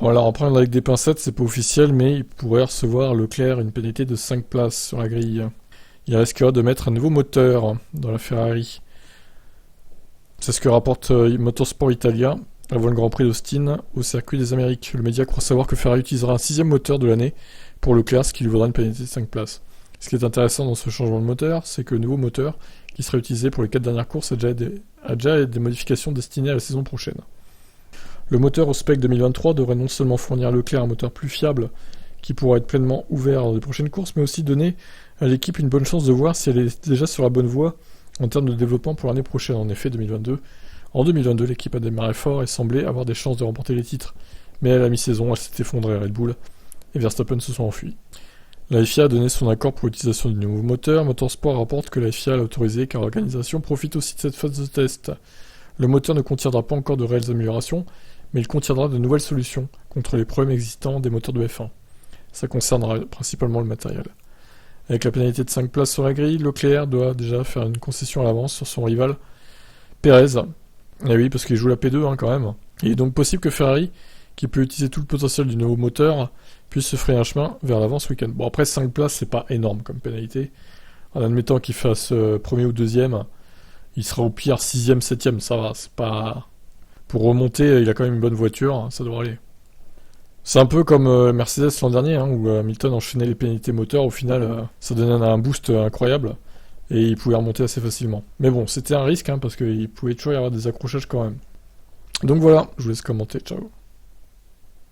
Alors, à prendre avec des pincettes, c'est pas officiel, mais il pourrait recevoir Leclerc une pénalité de 5 places sur la grille. Il risquera de mettre un nouveau moteur dans la Ferrari. C'est ce que rapporte Motorsport Italia avant le Grand Prix d'Austin au circuit des Amériques. Le média croit savoir que Ferrari utilisera un 6e moteur de l'année pour Leclerc, ce qui lui vaudra une pénalité de 5 places. Ce qui est intéressant dans ce changement de moteur, c'est que le nouveau moteur, qui sera utilisé pour les 4 dernières courses, a déjà des modifications destinées à la saison prochaine. Le moteur au spec 2023 devrait non seulement fournir à Leclerc un moteur plus fiable, qui pourra être pleinement ouvert dans les prochaines courses, mais aussi donner à l'équipe une bonne chance de voir si elle est déjà sur la bonne voie en termes de développement pour l'année prochaine, en effet 2022. En 2022, l'équipe a démarré fort et semblait avoir des chances de remporter les titres, mais à la mi-saison, elle s'est effondrée à Red Bull, et Verstappen se sont enfuis. La FIA a donné son accord pour l'utilisation du nouveau moteur. Motorsport rapporte que la FIA l'a autorisé car l'organisation profite aussi de cette phase de test. Le moteur ne contiendra pas encore de réelles améliorations, mais il contiendra de nouvelles solutions contre les problèmes existants des moteurs de F1. Ça concernera principalement le matériel. Avec la pénalité de 5 places sur la grille, Leclerc doit déjà faire une concession à l'avance sur son rival Pérez. Et oui, parce qu'il joue la P2 quand même. Il est donc possible que Ferrari, qui peut utiliser tout le potentiel du nouveau moteur, puisse se frayer un chemin vers l'avant ce week-end. Bon, après 5 places, c'est pas énorme comme pénalité. En admettant qu'il fasse premier ou deuxième, il sera au pire 6ème, 7ème, ça va, c'est pas... Pour remonter, il a quand même une bonne voiture, ça devrait aller. C'est un peu comme Mercedes l'an dernier, où Hamilton enchaînait les pénalités moteurs, au final, ça donnait un boost incroyable, et il pouvait remonter assez facilement. Mais bon, c'était un risque, parce qu'il pouvait toujours y avoir des accrochages quand même. Donc voilà, je vous laisse commenter, ciao.